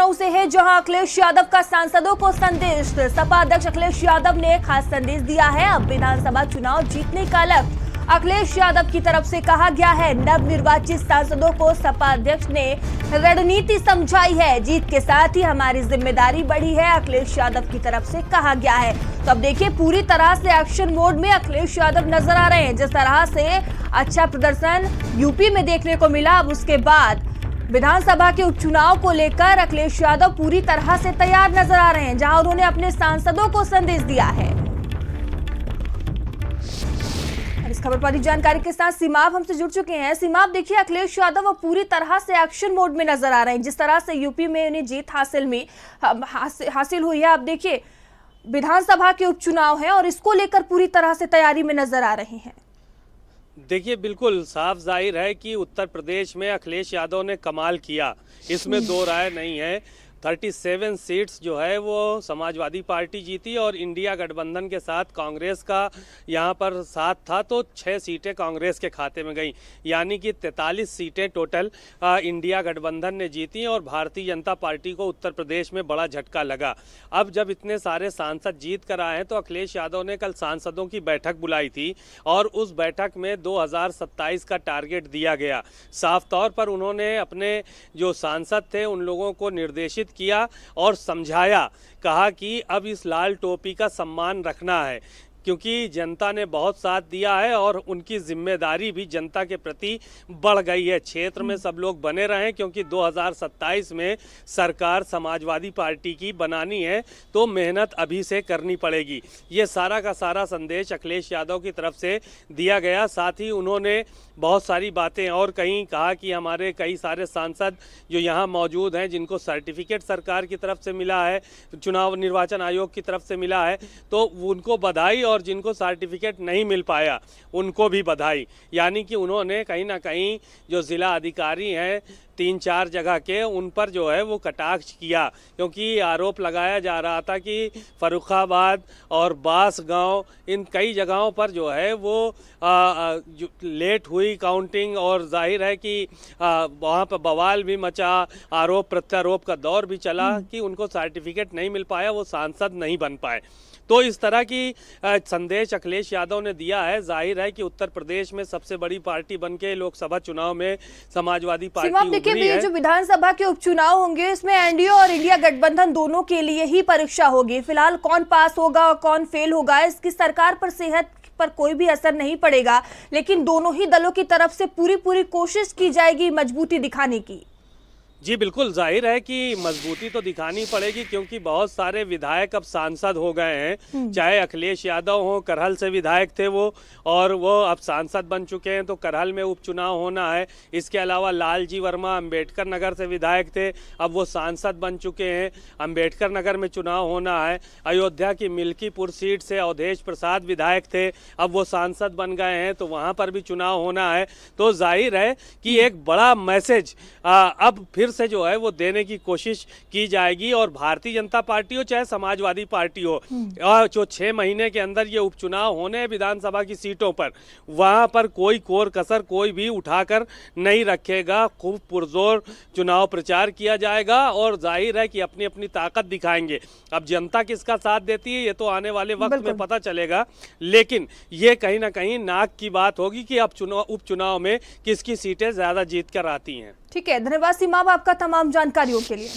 लखनऊ से है, जहां अखिलेश यादव का सांसदों को संदेश। सपा अध्यक्ष अखिलेश यादव ने खास संदेश दिया है। अब विधानसभा चुनाव जीतने का लक्ष्य अखिलेश यादव की तरफ से कहा गया है। नवनिर्वाचित सांसदों को सपा अध्यक्ष ने रणनीति समझाई है। जीत के साथ ही हमारी जिम्मेदारी बढ़ी है, अखिलेश यादव की तरफ से कहा गया है। तो अब देखिए, पूरी तरह से एक्शन मोड में अखिलेश यादव नजर आ रहे हैं। जिस तरह से अच्छा प्रदर्शन यूपी में देखने को मिला, अब उसके बाद विधानसभा के उपचुनाव को लेकर अखिलेश यादव पूरी तरह से तैयार नजर आ रहे हैं, जहां उन्होंने अपने सांसदों को संदेश दिया है। इस खबर पर अधिक जानकारी के साथ सीमाब हमसे जुड़ चुके हैं। सीमाब, देखिए, अखिलेश यादव अब पूरी तरह से एक्शन मोड में नजर आ रहे हैं। जिस तरह से यूपी में उन्हें जीत हासिल हुई है, अब देखिए विधानसभा के उपचुनाव है और इसको लेकर पूरी तरह से तैयारी में नजर आ रहे हैं। देखिए, बिल्कुल साफ जाहिर है कि उत्तर प्रदेश में अखिलेश यादव ने कमाल किया, इसमें दो राय नहीं है। 37 सीट्स जो है वो समाजवादी पार्टी जीती और इंडिया गठबंधन के साथ कांग्रेस का यहाँ पर साथ था, तो 6 सीटें कांग्रेस के खाते में गई, यानी कि 43 सीटें टोटल इंडिया गठबंधन ने जीती और भारतीय जनता पार्टी को उत्तर प्रदेश में बड़ा झटका लगा। अब जब इतने सारे सांसद जीत कर आए हैं, तो अखिलेश यादव ने कल सांसदों की बैठक बुलाई थी और उस बैठक में 2027 का टारगेट दिया गया। साफ तौर पर उन्होंने अपने जो सांसद थे उन लोगों को निर्देशित किया और समझाया, कहा कि अब इस लाल टोपी का सम्मान रखना है, क्योंकि जनता ने बहुत साथ दिया है और उनकी जिम्मेदारी भी जनता के प्रति बढ़ गई है। क्षेत्र में सब लोग बने रहें, क्योंकि 2027 में सरकार समाजवादी पार्टी की बनानी है, तो मेहनत अभी से करनी पड़ेगी। ये सारा का सारा संदेश अखिलेश यादव की तरफ से दिया गया। साथ ही उन्होंने बहुत सारी बातें और कहा कि हमारे कई सारे सांसद जो यहाँ मौजूद हैं, जिनको सर्टिफिकेट सरकार की तरफ से मिला है, चुनाव निर्वाचन आयोग की तरफ से मिला है, तो उनको बधाई, और जिनको सर्टिफिकेट नहीं मिल पाया उनको भी बधाई। यानी कि उन्होंने कहीं ना कहीं जो जिला अधिकारी हैं 3-4 जगह के, उन पर जो है वो कटाक्ष किया, क्योंकि आरोप लगाया जा रहा था कि फर्रुखाबाद और बास गांव, इन कई जगहों पर जो है वो लेट हुई काउंटिंग, और जाहिर है कि वहाँ पर बवाल भी मचा, आरोप प्रत्यारोप का दौर भी चला कि उनको सर्टिफिकेट नहीं मिल पाया, वो सांसद नहीं बन पाए। तो इस तरह की संदेश अखिलेश यादव ने दिया है। जाहिर है कि उत्तर प्रदेश में सबसे बड़ी पार्टी बनके लोकसभा चुनाव में समाजवादी पार्टी उभरी है। जो विधानसभा के उपचुनाव होंगे, इसमें एनडीए और इंडिया गठबंधन दोनों के लिए ही परीक्षा होगी। फिलहाल कौन पास होगा और कौन फेल होगा, इसकी सरकार पर, सेहत पर कोई भी असर नहीं पड़ेगा, लेकिन दोनों ही दलों की तरफ से पूरी कोशिश की जाएगी मजबूती दिखाने की। जी बिल्कुल, जाहिर है कि मजबूती तो दिखानी पड़ेगी, क्योंकि बहुत सारे विधायक अब सांसद हो गए हैं। चाहे अखिलेश यादव हो, करहल से विधायक थे वो, और वो अब सांसद बन चुके हैं, तो करहल में उपचुनाव होना है। इसके अलावा लालजी वर्मा अंबेडकर नगर से विधायक थे, अब वो सांसद बन चुके हैं, अंबेडकर नगर में चुनाव होना है। अयोध्या की मिल्कीपुर सीट से अवधेश प्रसाद विधायक थे, अब वो सांसद बन गए हैं, तो वहाँ पर भी चुनाव होना है। तो जाहिर है कि एक बड़ा मैसेज अब फिर से जो है वो देने की कोशिश की जाएगी, और भारतीय जनता पार्टी हो चाहे समाजवादी पार्टी हो, और जो 6 महीने के अंदर ये उपचुनाव होने हैं विधानसभा की सीटों पर, वहां पर कोई कोर कसर कोई भी उठाकर नहीं रखेगा। खूब पुरजोर चुनाव प्रचार किया जाएगा और जाहिर है कि अपनी अपनी ताकत दिखाएंगे। अब जनता किसका साथ देती है ये तो आने वाले वक्त में पता चलेगा, लेकिन ये कहीं ना कहीं नाक की बात होगी कि अब उपचुनाव में किसकी सीटें ज्यादा जीत कर आती हैं। ठीक है, धन्यवाद सीमाब आपका तमाम जानकारियों के लिए।